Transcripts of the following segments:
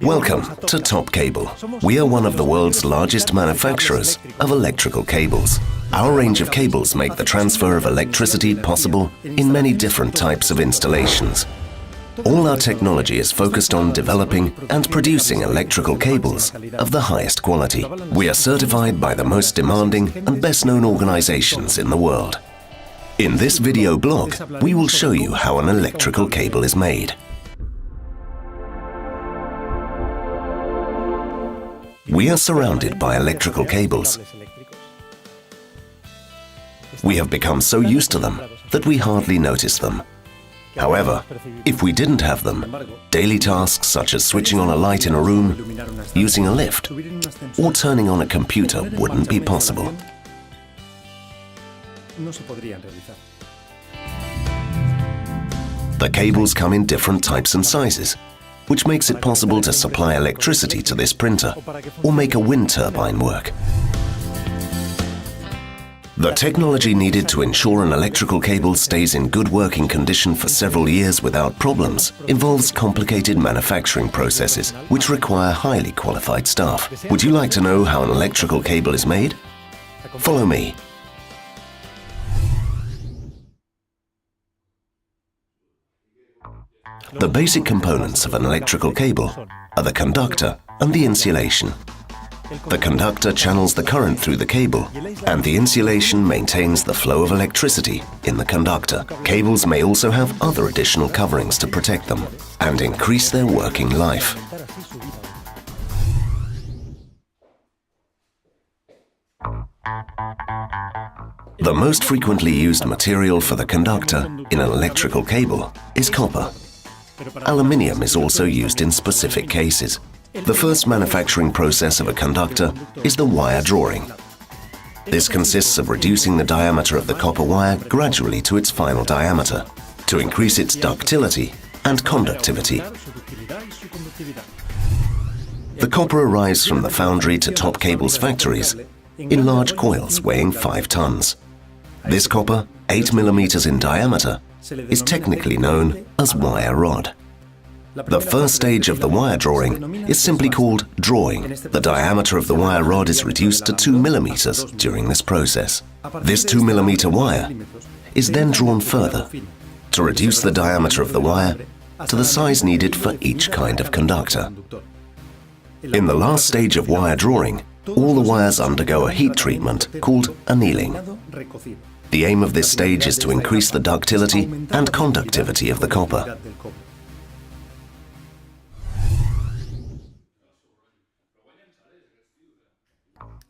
Welcome to Top Cable. We are one of the world's largest manufacturers of electrical cables. Our range of cables make the transfer of electricity possible in many different types of installations. All our technology is focused on developing and producing electrical cables of the highest quality. We are certified by the most demanding and best-known organizations in the world. In this video blog, we will show you how an electrical cable is made. We are surrounded by electrical cables. We have become so used to them that we hardly notice them. However, if we didn't have them, daily tasks such as switching on a light in a room, using a lift, or turning on a computer wouldn't be possible. The cables come in different types and sizes, which makes it possible to supply electricity to this printer or make a wind turbine work. The technology needed to ensure an electrical cable stays in good working condition for several years without problems involves complicated manufacturing processes which require highly qualified staff. Would you like to know how an electrical cable is made? Follow me. The basic components of an electrical cable are the conductor and the insulation. The conductor channels the current through the cable, and the insulation maintains the flow of electricity in the conductor. Cables may also have other additional coverings to protect them and increase their working life. The most frequently used material for the conductor in an electrical cable is copper. Aluminium is also used in specific cases. The first manufacturing process of a conductor is the wire drawing. This consists of reducing the diameter of the copper wire gradually to its final diameter to increase its ductility and conductivity. The copper arrives from the foundry to Top Cable's factories in large coils weighing 5 tons. This copper, 8 millimeters in diameter, is technically known as wire rod. The first stage of the wire drawing is simply called drawing. The diameter of the wire rod is reduced to 2 millimeters during this process. This 2 millimeter wire is then drawn further to reduce the diameter of the wire to the size needed for each kind of conductor. In the last stage of wire drawing, all the wires undergo a heat treatment called annealing. The aim of this stage is to increase the ductility and conductivity of the copper.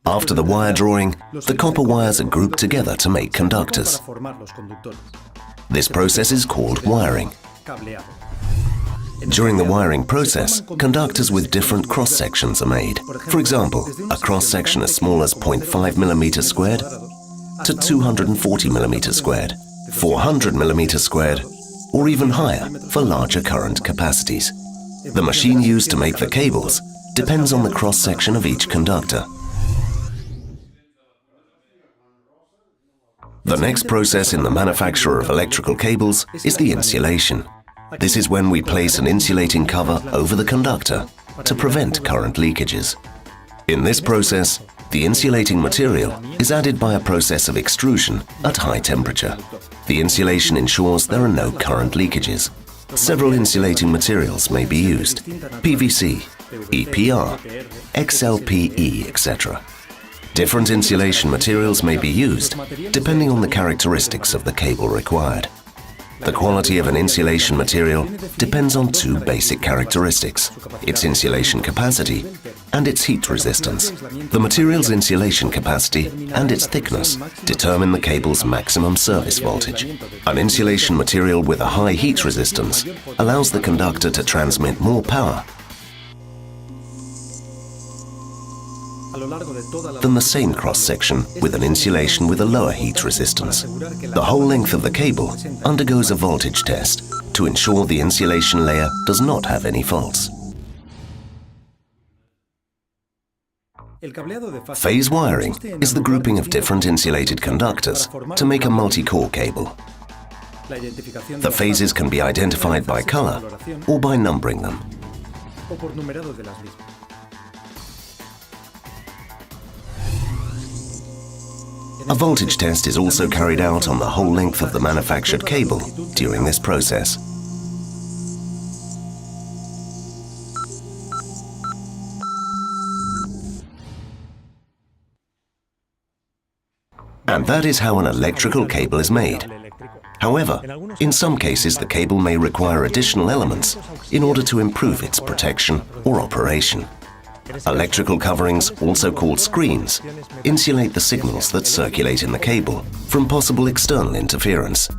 After the wire drawing, the copper wires are grouped together to make conductors. This process is called wiring. During the wiring process, conductors with different cross-sections are made. For example, a cross-section as small as 0.5 millimeters squared to 240 millimeters squared, 400 millimeters squared, or even higher for larger current capacities. The machine used to make the cables depends on the cross-section of each conductor. The next process in the manufacture of electrical cables is the insulation. This is when we place an insulating cover over the conductor to prevent current leakages. In this process, the insulating material is added by a process of extrusion at high temperature. The insulation ensures there are no current leakages. Several insulating materials may be used: PVC, EPR, XLPE, etc. Different insulation materials may be used depending on the characteristics of the cable required. The quality of an insulation material depends on 2 basic characteristics: its insulation capacity and its heat resistance. The material's insulation capacity and its thickness determine the cable's maximum service voltage. An insulation material with a high heat resistance allows the conductor to transmit more power than the same cross-section with an insulation with a lower heat resistance. The whole length of the cable undergoes a voltage test to ensure the insulation layer does not have any faults. Phase wiring is the grouping of different insulated conductors to make a multi-core cable. The phases can be identified by color or by numbering them. o por numerado de las mismas. A voltage test is also carried out on the whole length of the manufactured cable during this process. And that is how an electrical cable is made. However, in some cases the cable may require additional elements in order to improve its protection or operation. Electrical coverings, also called screens, insulate the signals that circulate in the cable from possible external interference.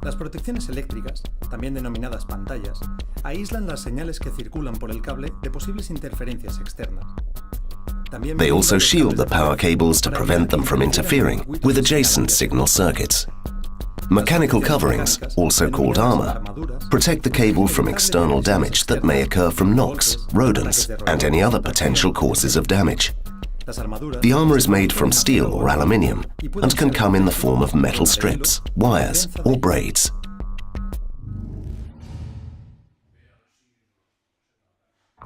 Las protecciones eléctricas, también denominadas pantallas, aíslan las señales que circulan por el cable de posibles interferencias externas. They also shield the power cables to prevent them from interfering with adjacent signal circuits. Mechanical coverings, also called armor, protect the cable from external damage that may occur from knocks, rodents, and any other potential causes of damage. The armor is made from steel or aluminium and can come in the form of metal strips, wires, or braids.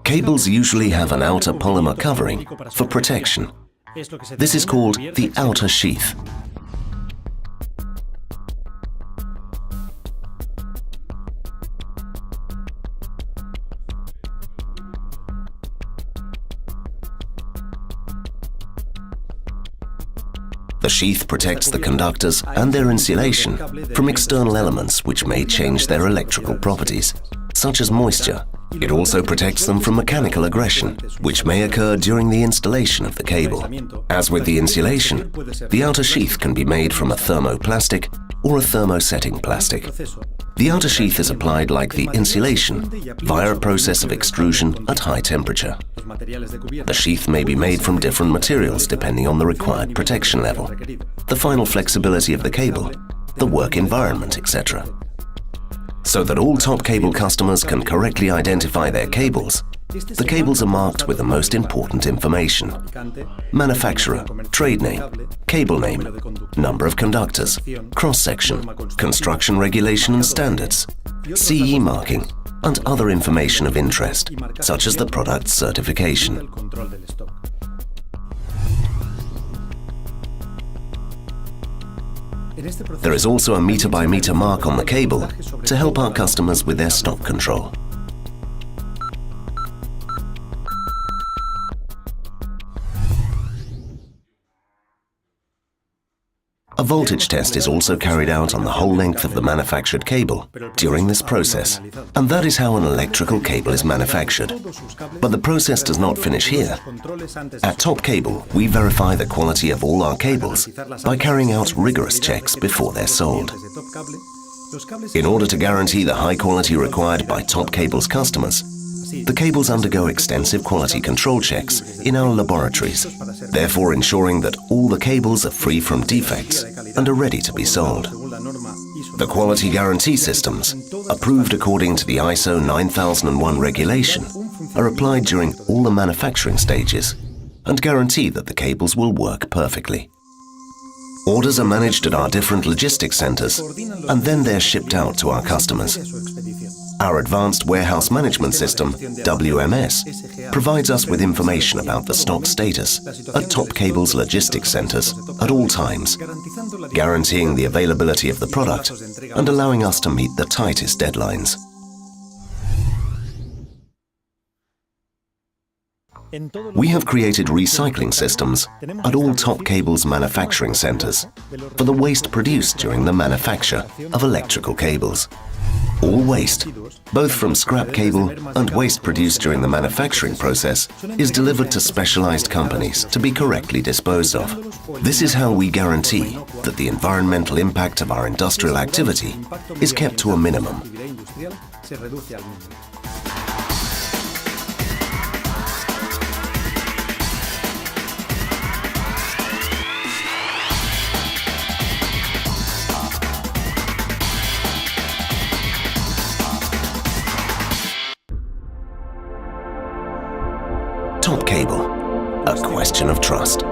Cables usually have an outer polymer covering for protection. This is called the outer sheath. The sheath protects the conductors and their insulation from external elements which may change their electrical properties, such as moisture. It also protects them from mechanical aggression, which may occur during the installation of the cable. As with the insulation, the outer sheath can be made from a thermoplastic or a thermosetting plastic. The outer sheath is applied like the insulation via a process of extrusion at high temperature. The sheath may be made from different materials depending on the required protection level, the final flexibility of the cable, the work environment, etc. So that all top cable customers can correctly identify their cables, the cables are marked with the most important information: manufacturer, trade name, cable name, number of conductors, cross-section, construction regulation and standards, CE marking, and other information of interest, such as the product certification. There is also a meter-by-meter mark on the cable to help our customers with their stock control. A voltage test is also carried out on the whole length of the manufactured cable during this process, and that is how an electrical cable is manufactured. But the process does not finish here. At Top Cable, we verify the quality of all our cables by carrying out rigorous checks before they're sold. In order to guarantee the high quality required by Top Cable's customers, the cables undergo extensive quality control checks in our laboratories, therefore ensuring that all the cables are free from defects and are ready to be sold. The quality guarantee systems, approved according to the ISO 9001 regulation, are applied during all the manufacturing stages and guarantee that the cables will work perfectly. Orders are managed at our different logistics centers, and then they're shipped out to our customers. Our Advanced Warehouse Management System, WMS, provides us with information about the stock status at Top Cable's logistics centers at all times, guaranteeing the availability of the product and allowing us to meet the tightest deadlines. We have created recycling systems at all Top Cable's manufacturing centers for the waste produced during the manufacture of electrical cables. All waste, both from scrap cable and waste produced during the manufacturing process, is delivered to specialized companies to be correctly disposed of. This is how we guarantee that the environmental impact of our industrial activity is kept to a minimum. Top Cable, a question of trust.